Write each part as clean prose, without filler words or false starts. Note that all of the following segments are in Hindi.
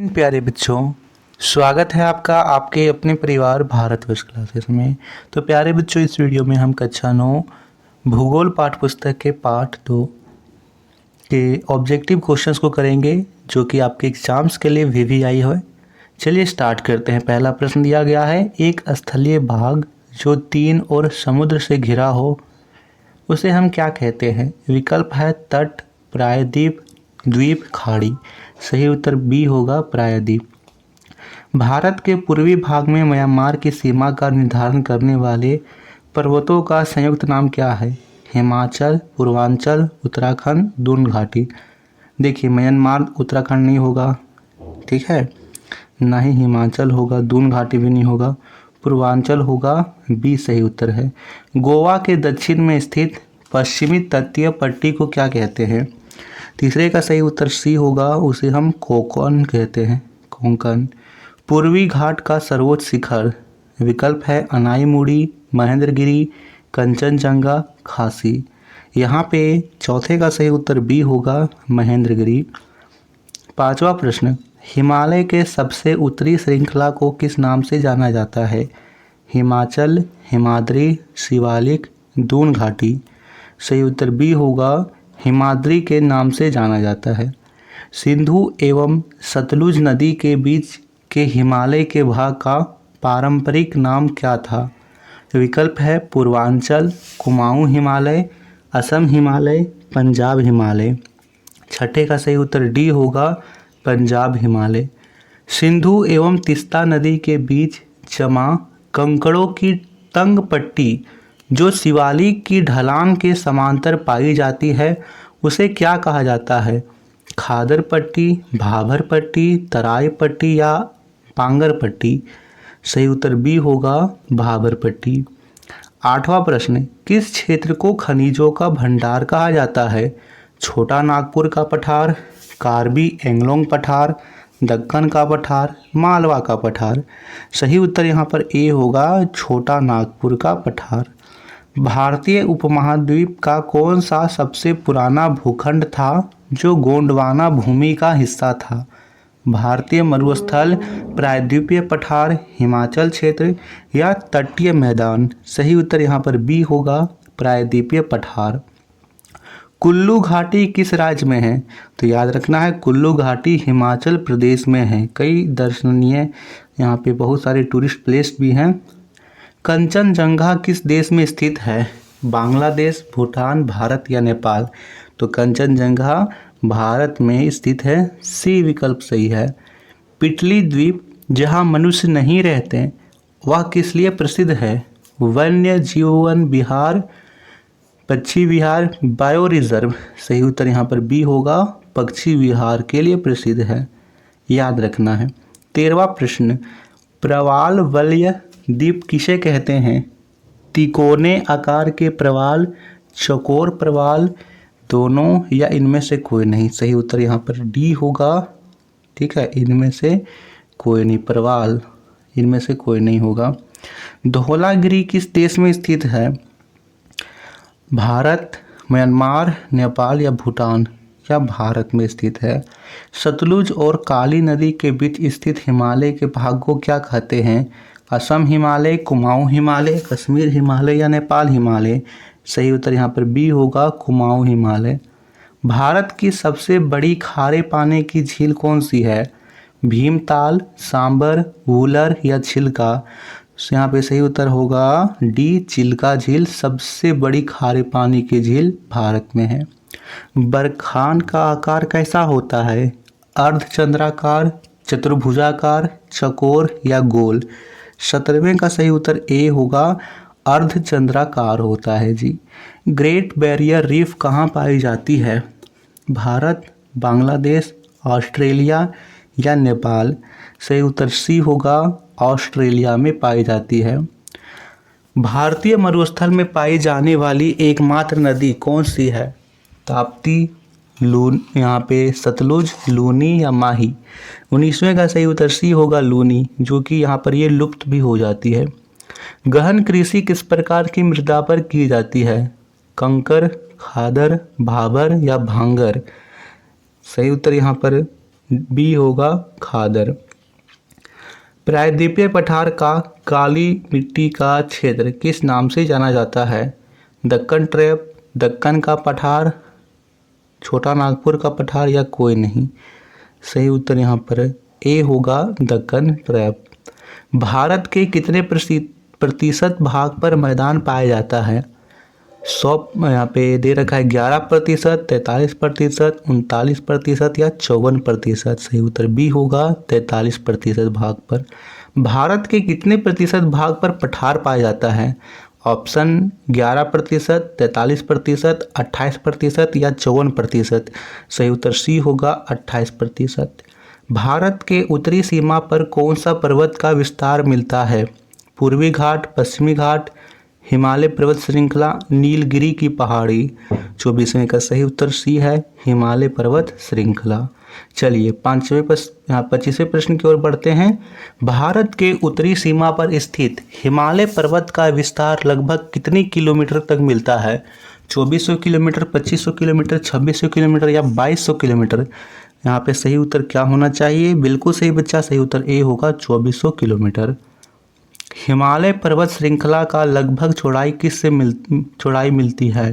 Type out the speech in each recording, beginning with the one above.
प्यारे बच्चों, स्वागत है आपका आपके अपने परिवार भारतवर्ष क्लासेस में। तो प्यारे बच्चों, इस वीडियो में हम कक्षा 9 भूगोल पाठ पुस्तक के पाठ 2 के ऑब्जेक्टिव क्वेश्चंस को करेंगे, जो कि आपके एग्जाम्स के लिए वीवीआई है। चलिए स्टार्ट करते हैं। पहला प्रश्न दिया गया है, एक स्थलीय भाग जो 3 ओर समुद्र से घिरा हो उसे हम क्या कहते हैं? विकल्प है तट, प्रायद्वीप, द्वीप, खाड़ी। सही उत्तर बी होगा, प्रायद्वीप। भारत के पूर्वी भाग में म्यांमार की सीमा का निर्धारण करने वाले पर्वतों का संयुक्त नाम क्या है? हिमाचल, पूर्वांचल, उत्तराखंड, दून घाटी। देखिए, म्यांमार उत्तराखंड नहीं होगा, ठीक है, ना ही हिमाचल होगा, दून घाटी भी नहीं होगा, पूर्वांचल होगा, बी सही उत्तर है। गोवा के दक्षिण में स्थित पश्चिमी तटीय पट्टी को क्या कहते हैं? तीसरे का सही उत्तर सी होगा, उसे हम कोंकण कहते हैं, कोंकण। पूर्वी घाट का सर्वोच्च शिखर? विकल्प है अनाईमुड़ी, महेंद्रगिरी, कंचनजंगा, खासी। यहाँ पे चौथे का सही उत्तर बी होगा, महेंद्रगिरी। पांचवा प्रश्न, हिमालय के सबसे उत्तरी श्रृंखला को किस नाम से जाना जाता है? हिमाचल, हिमाद्री, शिवालिक, दून घाटी। सही उत्तर बी होगा, हिमाद्री के नाम से जाना जाता है। सिंधु एवं सतलुज नदी के बीच के हिमालय के भाग का पारंपरिक नाम क्या था? विकल्प है पूर्वांचल, कुमाऊं हिमालय, असम हिमालय, पंजाब हिमालय। छठे का सही उत्तर डी होगा, पंजाब हिमालय। सिंधु एवं तीस्ता नदी के बीच जमा कंकड़ों की तंग पट्टी जो शिवालिक की ढलान के समांतर पाई जाती है उसे क्या कहा जाता है? खादर पट्टी, भाबर पट्टी, तराई पट्टी या पांगर पट्टी। सही उत्तर बी होगा, भाबर पट्टी। आठवां प्रश्न, किस क्षेत्र को खनिजों का भंडार कहा जाता है? छोटा नागपुर का पठार, कार्बी एंगलोंग पठार, दक्कन का पठार, मालवा का पठार। सही उत्तर यहाँ पर ए होगा, छोटा नागपुर का पठार। भारतीय उपमहाद्वीप का कौन सा सबसे पुराना भूखंड था जो गोंडवाना भूमि का हिस्सा था? भारतीय मरुस्थल, प्रायद्वीपीय पठार, हिमाचल क्षेत्र या तटीय मैदान। सही उत्तर यहाँ पर बी होगा, प्रायद्वीपीय पठार। कुल्लू घाटी किस राज्य में है? तो याद रखना है, कुल्लू घाटी हिमाचल प्रदेश में है। कई दर्शनीय यहाँ पे बहुत सारे टूरिस्ट प्लेस भी हैं। कंचनजंगा किस देश में स्थित है? बांग्लादेश, भूटान, भारत या नेपाल। तो कंचनजंगा भारत में स्थित है, सी विकल्प सही है। पिटली द्वीप जहाँ मनुष्य नहीं रहते वह किस लिए प्रसिद्ध है? वन्य जीवन विहार, पक्षी विहार, बायो रिजर्व। सही उत्तर यहाँ पर बी होगा, पक्षी विहार के लिए प्रसिद्ध है, याद रखना है। 13वां प्रश्न, प्रवाल वलय द्वीप किसे कहते हैं? तिकोने आकार के प्रवाल, चौकोर प्रवाल, दोनों या इनमें से कोई नहीं। सही उत्तर यहाँ पर डी होगा, ठीक है, इनमें से कोई नहीं, प्रवाल इनमें से कोई नहीं होगा। धौलागिरी किस देश में स्थित है? भारत, म्यांमार, नेपाल या भूटान या भारत में स्थित है। सतलुज और काली नदी के बीच स्थित हिमालय के भाग को क्या कहते हैं? असम हिमालय, कुमाऊं हिमालय, कश्मीर हिमालय या नेपाल हिमालय। सही उत्तर यहाँ पर बी होगा, कुमाऊं हिमालय। भारत की सबसे बड़ी खारे पानी की झील कौन सी है? भीमताल, सांबर, वूलर या चिल्का। यहाँ पे सही उत्तर होगा डी, चिल्का झील सबसे बड़ी खारे पानी की झील भारत में है। बरखान का आकार कैसा होता है? अर्धचंद्राकार, चतुर्भुजाकार, चौकोर या गोल। 17वें का सही उत्तर ए होगा, अर्धचंद्राकार होता है जी। ग्रेट बैरियर रीफ कहाँ पाई जाती है? भारत, बांग्लादेश, ऑस्ट्रेलिया या नेपाल। सही उत्तर सी होगा, ऑस्ट्रेलिया में पाई जाती है। भारतीय मरुस्थल में पाई जाने वाली एकमात्र नदी कौन सी है? ताप्ती, लून, यहाँ पे सतलुज, लूनी या माही। 19वें का सही उत्तर सी होगा, लूनी, जो कि यहाँ पर ये लुप्त भी हो जाती है। गहन कृषि किस प्रकार की मृदा पर की जाती है? कंकर, खादर, भाबर या भांगर। सही उत्तर यहाँ पर बी होगा खादर। प्रायद्वीपीय पठार का काली मिट्टी का क्षेत्र किस नाम से जाना जाता है? दक्कन ट्रैप, दक्कन का पठार, छोटा नागपुर का पठार या कोई नहीं। सही उत्तर यहाँ पर ए होगा दक्कन ट्रैप। भारत के कितने प्रतिशत भाग पर मैदान पाया जाता है? 100 यहाँ पे दे रखा है 11%, 43%, 39% या 54%। सही उत्तर बी होगा 43% भाग पर। भारत के कितने प्रतिशत भाग पर पठार पाया जाता है? ऑप्शन 11%, 43%, 28% या 54%। सही उत्तर सी होगा 28%। भारत के उत्तरी सीमा पर कौन सा पर्वत का विस्तार मिलता है? पूर्वी घाट, पश्चिमी घाट, हिमालय पर्वत श्रृंखला, नीलगिरी की पहाड़ी। 24वें का सही उत्तर सी है हिमालय पर्वत श्रृंखला। चलिए 25वें प्रश्न की ओर बढ़ते हैं। भारत के उत्तरी सीमा पर स्थित हिमालय पर्वत का विस्तार लगभग कितनी किलोमीटर तक मिलता है? 2400 किलोमीटर, 2500 किलोमीटर, 2600 किलोमीटर या 2200 किलोमीटर। यहाँ पे सही उत्तर क्या होना चाहिए? बिल्कुल सही बच्चा, सही उत्तर ए होगा 2400 किलोमीटर। हिमालय पर्वत श्रृंखला का लगभग चौड़ाई मिलती है?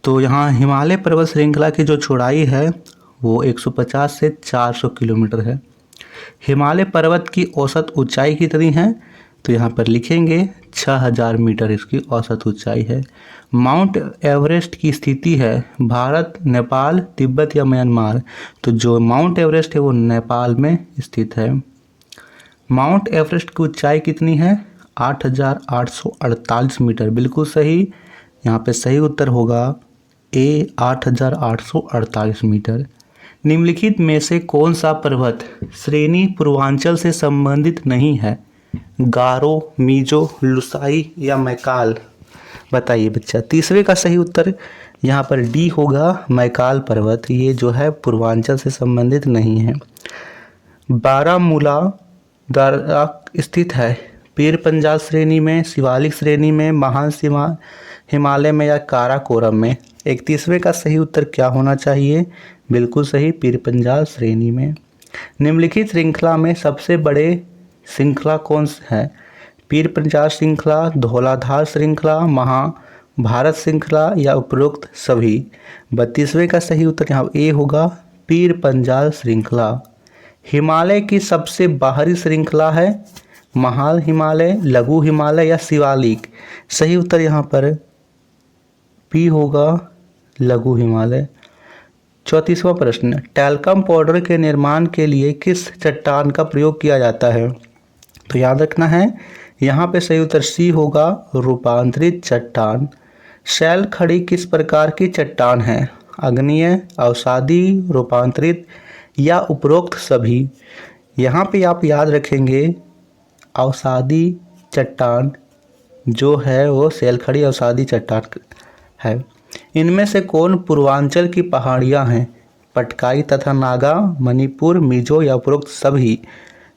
तो यहाँ हिमालय पर्वत श्रृंखला की जो चौड़ाई है वो 150 से 400 किलोमीटर है। हिमालय पर्वत की औसत ऊंचाई कितनी है? तो यहाँ पर लिखेंगे 6000 मीटर इसकी औसत ऊंचाई है। माउंट एवरेस्ट की स्थिति है भारत, नेपाल, तिब्बत या म्यांमार। तो जो माउंट एवरेस्ट है वो नेपाल में स्थित है। माउंट एवरेस्ट की ऊंचाई कितनी है? 8848 मीटर। बिल्कुल सही, यहाँ पे सही उत्तर होगा ए 8848 मीटर। निम्नलिखित में से कौन सा पर्वत श्रेणी पूर्वांचल से संबंधित नहीं है? गारो, मीजो, लुसाई या मैकाल। बताइए बच्चा। 30वें का सही उत्तर यहाँ पर डी होगा मैकाल पर्वत। ये जो है पूर्वांचल से संबंधित नहीं है। बारामूला द्वारा स्थित है पीर पंजाल श्रेणी में, शिवालिक श्रेणी में, महान हिमालय में या काराकोरम में। 31वें का सही उत्तर क्या होना चाहिए? बिल्कुल सही, पीर पंजाल श्रेणी में। निम्नलिखित श्रृंखला में सबसे बड़े श्रृंखला कौन सा है? पीर पंजाल श्रृंखला, धौलाधार श्रृंखला, महाभारत श्रृंखला या उपरोक्त सभी। 32वें का सही उत्तर यहाँ ए होगा पीर पंजाल श्रृंखला। हिमालय की सबसे बाहरी श्रृंखला है महान हिमालय, लघु हिमालय या शिवालिक। सही उत्तर यहाँ पर पी होगा लघु हिमालय। 34वां प्रश्न, टैल्कम पाउडर के निर्माण के लिए किस चट्टान का प्रयोग किया जाता है? तो याद रखना है यहाँ पे सही उत्तर सी होगा रूपांतरित चट्टान। शैल खड़ी किस प्रकार की चट्टान है? आग्नेय, अवसादी, रूपांतरित या उपरोक्त सभी। यहाँ पे आप याद रखेंगे अवसादी चट्टान जो है वो शैलखड़ी अवसादी चट्टान है। इनमें से कौन पूर्वांचल की पहाड़ियाँ हैं? पटकाई तथा नागा, मणिपुर, मिजो या उपरोक्त सभी।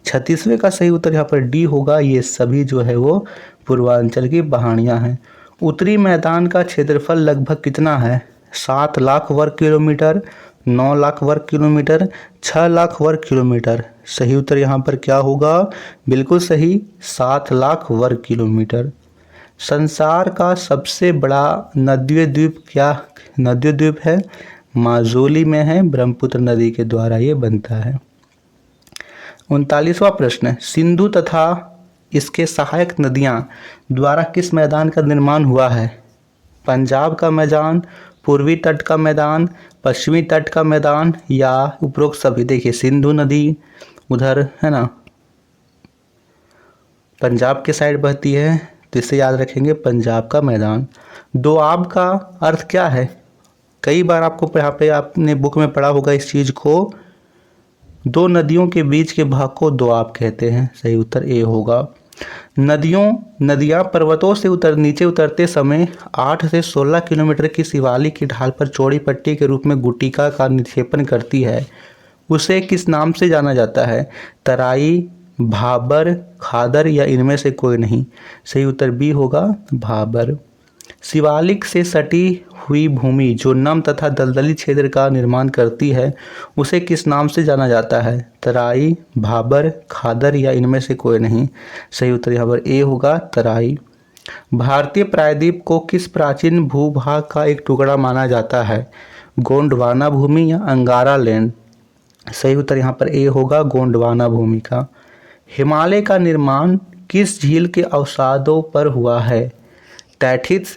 36वें का सही उत्तर यहाँ पर डी होगा, ये सभी जो है वो पूर्वांचल की पहाड़ियाँ हैं। उत्तरी मैदान का क्षेत्रफल लगभग कितना है? 7 लाख वर्ग किलोमीटर, 9 लाख वर्ग किलोमीटर, 6 लाख वर्ग किलोमीटर। सही उत्तर यहाँ पर क्या होगा? बिल्कुल सही, 7 लाख वर्ग किलोमीटर। संसार का सबसे बड़ा नदीय द्वीप है? माजुली में है, ब्रह्मपुत्र नदी के द्वारा ये बनता है। 39वां प्रश्न, सिंधु तथा इसके सहायक नदियाँ द्वारा किस मैदान का निर्माण हुआ है? पंजाब का मैदान, पूर्वी तट का मैदान, पश्चिमी तट का मैदान या उपरोक्त सभी। देखिए सिंधु नदी उधर है ना, पंजाब के साइड बहती है, तो इसे याद रखेंगे पंजाब का मैदान। दोआब का अर्थ क्या है? कई बार आपको यहाँ पे आपने बुक में पढ़ा होगा इस चीज़ को। दो नदियों के बीच के भाग को दोआब कहते हैं। सही उत्तर ए होगा। नदियाँ पर्वतों से नीचे उतरते समय 8 से 16 किलोमीटर की शिवालिक की ढाल पर चौड़ी पट्टी के रूप में गुटिका का निक्षेपण करती है। उसे किस नाम से जाना जाता है? तराई, भाबर, खादर या इनमें से कोई नहीं। सही उत्तर बी होगा भाबर। शिवालिक से सटी हुई भूमि जो नम तथा दलदली क्षेत्र का निर्माण करती है उसे किस नाम से जाना जाता है? तराई, भाबर, खादर या इनमें से कोई नहीं। सही उत्तर यहाँ पर ए होगा, तराई। भारतीय प्रायद्वीप को किस प्राचीन भूभाग का एक टुकड़ा माना जाता है? गोंडवाना भूमि या अंगारा लैंड? सही उत्तर यहाँ पर ए होगा, गोंडवाना भूमि का। हिमालय का निर्माण किस झील के अवसादों पर हुआ है? टैथिस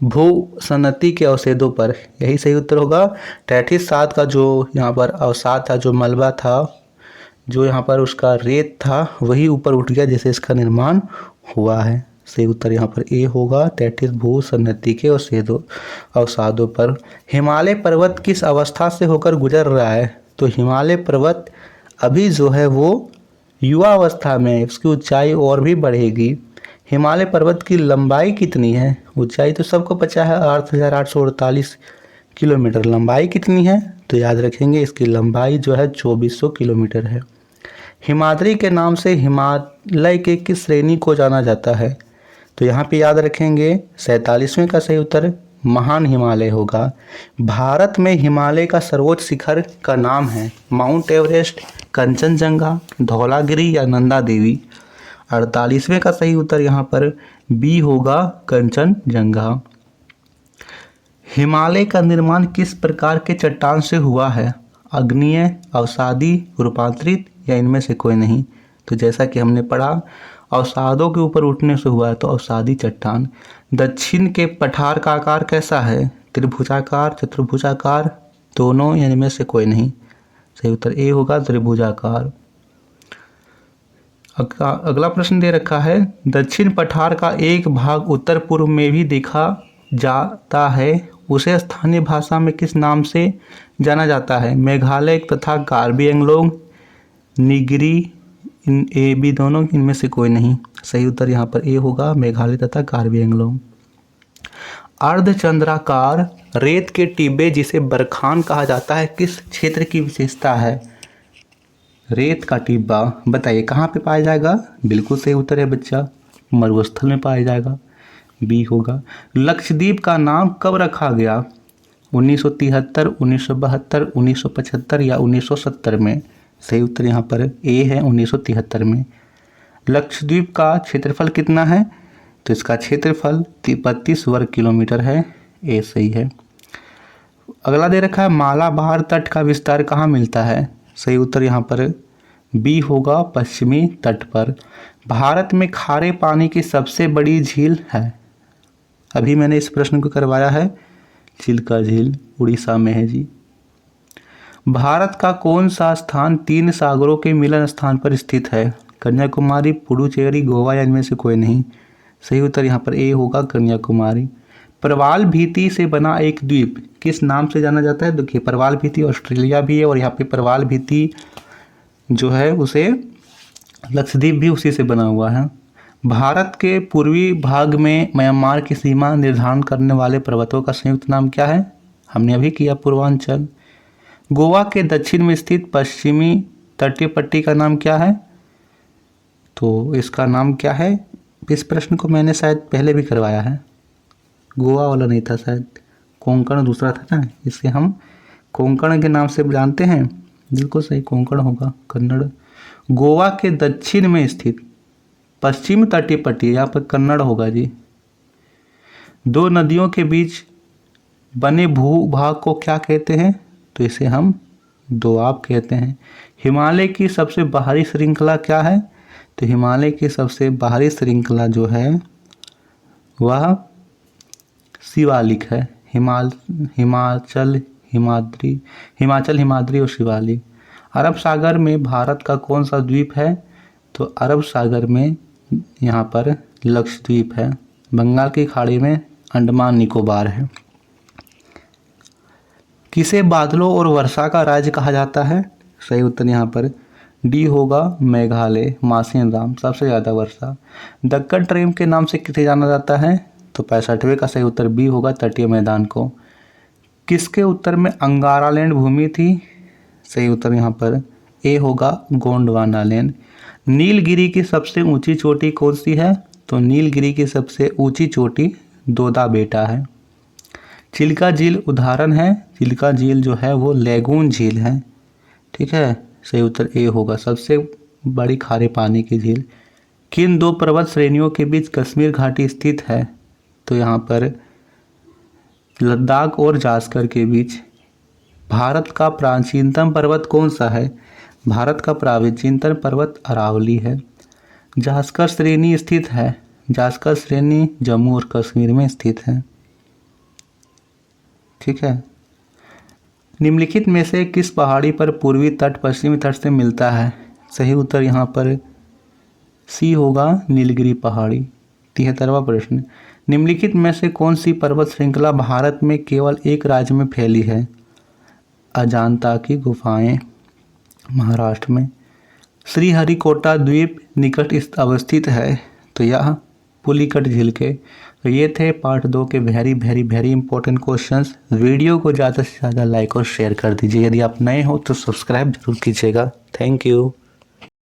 भूसन्नति के अवशेषों पर, यही सही उत्तर होगा। टैथिस सात का जो यहाँ पर अवसाद था, जो मलबा था, जो यहाँ पर उसका रेत था, वही ऊपर उठ गया जिससे इसका निर्माण हुआ है। सही उत्तर यहाँ पर ए होगा, टैथिस भूसन्नति के अवसादों पर। हिमालय पर्वत किस अवस्था से होकर गुजर रहा है? तो हिमालय पर्वत अभी जो है वो युवा अवस्था में है, उसकी ऊंचाई और भी बढ़ेगी। हिमालय पर्वत की लंबाई कितनी है? ऊंचाई तो सबको पता है 8,848 किलोमीटर। लंबाई कितनी है? तो याद रखेंगे इसकी लंबाई जो है 2400 किलोमीटर है। हिमाद्री के नाम से हिमालय के किस श्रेणी को जाना जाता है? तो यहाँ पे याद रखेंगे 47वें का सही उत्तर महान हिमालय होगा। भारत में हिमालय का सर्वोच्च शिखर का नाम है माउंट एवरेस्ट, कंचनजंगा, धौलागिरी या नंदा देवी? 48वें का सही उत्तर यहाँ पर बी होगा, कंचनजंगा। हिमालय का निर्माण किस प्रकार के चट्टान से हुआ है? आग्नेय, अवसादी, रूपांतरित या इनमें से कोई नहीं? तो जैसा कि हमने पढ़ा अवसादों के ऊपर उठने से हुआ है, तो अवसादी चट्टान। दक्षिण के पठार का आकार कैसा है? त्रिभुजाकार, चतुर्भुजाकार, दोनों या इनमें से कोई नहीं? सही उत्तर ए होगा, त्रिभुजाकार। अगला प्रश्न दे रखा है, दक्षिण पठार का एक भाग उत्तर पूर्व में भी देखा जाता है, उसे स्थानीय भाषा में किस नाम से जाना जाता है? मेघालय तथा कार्बी एंगलोंग, निगरी, ए बी दोनों, इनमें से कोई नहीं? सही उत्तर यहाँ पर ए होगा, मेघालय तथा कार्बी एंगलोंग। अर्धचंद्राकार रेत के टिब्बे जिसे बरखान कहा जाता है किस क्षेत्र की विशेषता है? रेत का टिब्बा बताइए कहाँ पे पाया जाएगा? बिल्कुल सही उत्तर है बच्चा, मरुस्थल में पाया जाएगा, बी होगा। लक्षद्वीप का नाम कब रखा गया? 1973, 1972, 1975 या 1970 में? सही उत्तर यहाँ पर ए है, 1973 में। लक्षद्वीप का क्षेत्रफल कितना है? तो इसका क्षेत्रफल 32 वर्ग किलोमीटर है, ए सही है। अगला दे रखा है, मालाबार तट का विस्तार कहाँ मिलता है? सही उत्तर यहाँ पर बी होगा, पश्चिमी तट पर। भारत में खारे पानी की सबसे बड़ी झील है? अभी मैंने इस प्रश्न को करवाया है, चिल्का झील उड़ीसा में है जी। भारत का कौन सा स्थान 3 सागरों के मिलन स्थान पर स्थित है? कन्याकुमारी, पुडुचेरी, गोवा या इनमें से कोई नहीं? सही उत्तर यहाँ पर ए होगा, कन्याकुमारी। प्रवाल भित्ति से बना एक द्वीप किस नाम से जाना जाता है? देखिए प्रवाल भित्ति ऑस्ट्रेलिया भी है और यहाँ पे प्रवाल भित्ति जो है उसे लक्षद्वीप भी उसी से बना हुआ है। भारत के पूर्वी भाग में म्यांमार की सीमा निर्धारण करने वाले पर्वतों का संयुक्त नाम क्या है? हमने अभी किया, पूर्वांचल। गोवा के दक्षिण में स्थित पश्चिमी तटीय पट्टी का नाम क्या है? तो इसका नाम क्या है? इस प्रश्न को मैंने शायद पहले भी करवाया है, गोवा वाला नहीं था शायद, कोंकण दूसरा था ना, इसे हम कोंकण के नाम से जानते हैं। बिल्कुल सही, कोंकण होगा, कन्नड़। गोवा के दक्षिण में स्थित पश्चिम तटीय पट्टी, यहाँ पर कन्नड़ होगा जी। 2 नदियों के बीच बने भूभाग को क्या कहते हैं? तो इसे हम दोआब कहते हैं। हिमालय की सबसे बाहरी श्रृंखला क्या है? तो हिमालय की सबसे बाहरी श्रृंखला जो है वह शिवालिक है। हिमाचल, हिमाद्री और शिवालिक। अरब सागर में भारत का कौन सा द्वीप है? तो अरब सागर में यहाँ पर लक्षद्वीप है। बंगाल की खाड़ी में अंडमान निकोबार है। किसे बादलों और वर्षा का राज्य कहा जाता है? सही उत्तर यहाँ पर डी होगा, मेघालय, मासिनराम, सबसे ज़्यादा वर्षा। दक्कन ट्रेन के नाम से किसे जाना जाता है? तो 65वें का सही उत्तर बी होगा, तटीय मैदान को। किसके उत्तर में अंगारा लैंड भूमि थी? सही उत्तर यहाँ पर ए होगा, गोंडवाना लैंड। नीलगिरी की सबसे ऊंची चोटी कौन सी है? तो नीलगिरी की सबसे ऊंची चोटी दोदा बेटा है। चिल्का झील उदाहरण है, चिल्का झील जो है वो लेगून झील है। ठीक है, सही उत्तर ए होगा, सबसे बड़ी खारे पानी की झील। किन दो पर्वत श्रेणियों के बीच कश्मीर घाटी स्थित है? तो यहाँ पर लद्दाख और जास्कर के बीच। भारत का प्राचीनतम पर्वत कौन सा है? भारत का प्राचीनतम पर्वत अरावली है। जास्कर श्रेणी स्थित है, जास्कर श्रेणी जम्मू और कश्मीर में स्थित है। ठीक है, निम्नलिखित में से किस पहाड़ी पर पूर्वी तट पश्चिमी तट से मिलता है? सही उत्तर यहाँ पर सी होगा, नीलगिरी पहाड़ी। 73वां प्रश्न, निम्नलिखित में से कौन सी पर्वत श्रृंखला भारत में केवल एक राज्य में फैली है? अजांता की गुफाएं महाराष्ट्र में। श्रीहरिकोटा द्वीप निकट अवस्थित है, तो यह पुलिकट झील के। तो ये थे पार्ट 2 के वेरी इंपॉर्टेंट क्वेश्चंस। वीडियो को ज़्यादा से ज़्यादा लाइक और शेयर कर दीजिए। यदि आप नए हो तो सब्सक्राइब जरूर कीजिएगा। Thank you.